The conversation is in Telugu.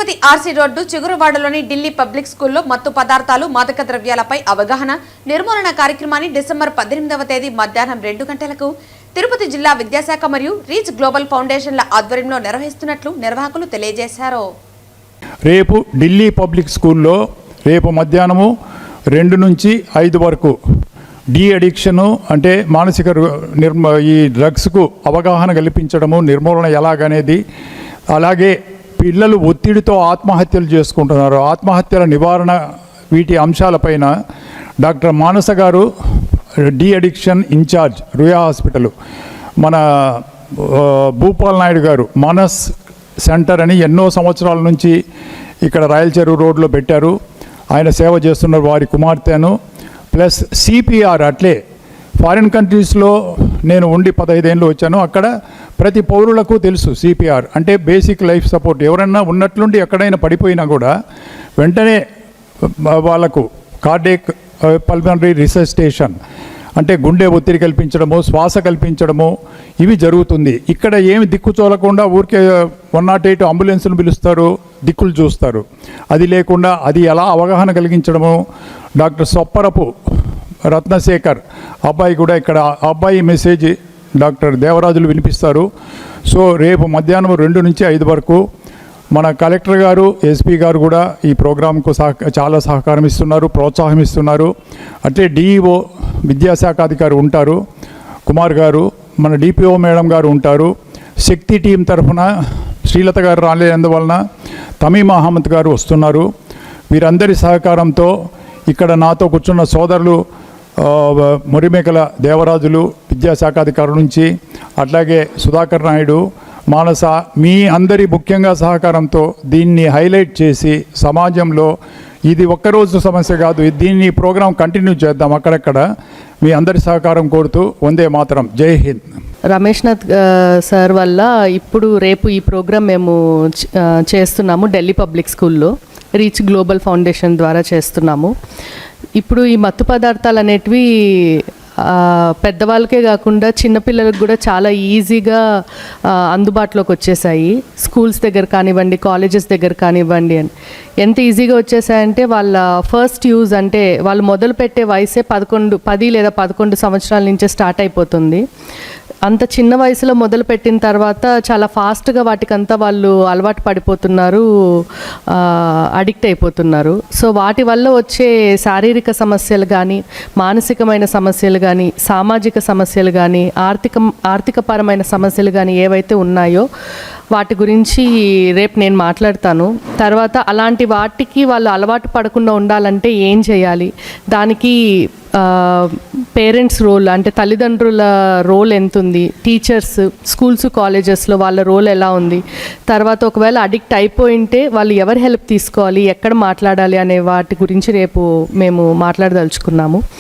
తిరుపతి ఆర్సీ రోడ్డు చిగురువాడలోని ఢిల్లీ పబ్లిక్ స్కూల్లో మత్తు పదార్థాలు మాదక ద్రవ్యాలపై అవగాహన నిర్మూలన కార్యక్రమాన్ని డిసెంబర్ 18వ తేదీ మధ్యాహ్నం 2 గంటలకు తిరుపతి జిల్లా విద్యాశాఖ మరియు రీచ్ గ్లోబల్ ఫౌండేషన్ల ఆధ్వర్యంలో నిర్వహిస్తున్నట్లు నిర్వాహకులు తెలియజేశారు. రేపు ఢిల్లీ పబ్లిక్ స్కూల్లో రేపు మధ్యాహ్నము 2 నుంచి 5 వరకు డీ అడిక్షను అంటే మానసిక ఈ డ్రగ్స్కు అవగాహన కల్పించడము, నిర్మూలన ఎలాగనేది, అలాగే పిల్లలు ఒత్తిడితో ఆత్మహత్యలు చేసుకుంటున్నారు, ఆత్మహత్యల నివారణ, వీటి అంశాలపైన డాక్టర్ మానస గారు de addiction in charge Ruia hospital, మన భూపాల్ నాయుడు గారు మానస్ సెంటర్ అని ఎన్నో సంవత్సరాల నుంచి ఇక్కడ రాయలచెరువు రోడ్లో పెట్టారు. ఆయన సేవ చేస్తున్నారు, వారి కుమార్తెను. ప్లస్ సిపిఆర్, అట్లే ఫారిన్ కంట్రీస్లో నేను ఉండి 15 ఏళ్ళు వచ్చాను. అక్కడ ప్రతి పౌరులకు తెలుసు సిపిఆర్ అంటే బేసిక్ లైఫ్ సపోర్ట్. ఎవరన్నా ఉన్నట్లుండి ఎక్కడైనా పడిపోయినా కూడా వెంటనే వాళ్ళకు కార్డియక్ పల్మనరీ రిససిటేషన్ అంటే గుండె ఒత్తిడి కల్పించడము, శ్వాస కల్పించడము, ఇవి జరుగుతుంది. ఇక్కడ ఏమి దిక్కు చూడకుండా ఊరికే 108 అంబులెన్స్ను పిలుస్తారు, దిక్కులు చూస్తారు. అది లేకుండా అది ఎలా అవగాహన కలిగించడము, డాక్టర్ సొప్పరపు రత్నశేఖర్ అబ్బాయి కూడా ఇక్కడ, అబ్బాయి మెసేజ్ డాక్టర్ దేవరాజులు వినిపిస్తారు. సో రేపు మధ్యాహ్నం 2 నుంచి 5 వరకు మన కలెక్టర్ గారు, ఎస్పీ గారు కూడా ఈ ప్రోగ్రాంకు చాలా సహకారం ఇస్తున్నారు, ప్రోత్సాహం ఇస్తున్నారు. అట్లే డిఈఓ విద్యాశాఖ అధికారి ఉంటారు కుమార్ గారు, మన డిపిఓ మేడం గారు ఉంటారు. శక్తి టీం తరఫున శ్రీలత గారు రాలేనందువలన తమీమ్ అహ్మద్ గారు వస్తున్నారు. వీరందరి సహకారంతో ఇక్కడ నాతో కూర్చున్న సోదరులు మురిమేకల దేవరాజులు విద్యాశాఖ అధికారుల నుంచి, అట్లాగే సుధాకర్ నాయుడు, మానస, మీ అందరి ముఖ్యంగా సహకారంతో దీన్ని హైలైట్ చేసి సమాజంలో ఇది ఒక్కరోజు సమస్య కాదు, దీన్ని ప్రోగ్రాం కంటిన్యూ చేద్దాం అక్కడక్కడ. మీ అందరి సహకారం కోరుతూ వందే మాతరం, జై హింద్. రమేష్ నాథ్ సార్ వల్ల ఇప్పుడు రేపు ఈ ప్రోగ్రాం మేము చేస్తున్నాము ఢిల్లీ పబ్లిక్ స్కూల్లో, రీచ్ గ్లోబల్ ఫౌండేషన్ ద్వారా చేస్తున్నాము. ఇప్పుడు ఈ మత్తు పదార్థాలు అనేటివి పెద్దవాళ్ళకే కాకుండా చిన్నపిల్లలకు కూడా చాలా ఈజీగా అందుబాటులోకి వచ్చేసాయి. స్కూల్స్ దగ్గర కానివ్వండి, కాలేజెస్ దగ్గర కానివ్వండి, అని ఎంత ఈజీగా వచ్చేసాయంటే వాళ్ళ ఫస్ట్ యూజ్ అంటే వాళ్ళు మొదలుపెట్టే వయసే 10 లేదా 11 సంవత్సరాల నుంచే స్టార్ట్ అయిపోతుంది. అంత చిన్న వయసులో మొదలుపెట్టిన తర్వాత చాలా ఫాస్ట్గా వాటికంతా వాళ్ళు అలవాటు పడిపోతున్నారు, అడిక్ట్ అయిపోతున్నారు. సో వాటి వల్ల వచ్చే శారీరక సమస్యలు కానీ, మానసికమైన సమస్యలు కానీ, సామాజిక సమస్యలు కానీ, ఆర్థికపరమైన సమస్యలు కానీ ఏవైతే ఉన్నాయో వాటి గురించి రేపు నేను మాట్లాడతాను. తర్వాత అలాంటి వాటికి వాళ్ళు అలవాటు పడకుండా ఉండాలంటే ఏం చేయాలి, దానికి పేరెంట్స్ రోల్ అంటే తల్లిదండ్రుల రోల్ ఎంత ఉంది, టీచర్స్, స్కూల్స్, కాలేజెస్లో వాళ్ళ రోల్ ఎలా ఉంది, తర్వాత ఒకవేళ అడిక్ట్ అయిపోయింటే వాళ్ళు ఎవరి హెల్ప్ తీసుకోవాలి, ఎక్కడ మాట్లాడాలి అనే వాటి గురించి రేపు మేము మాట్లాడదలుచుకున్నాము.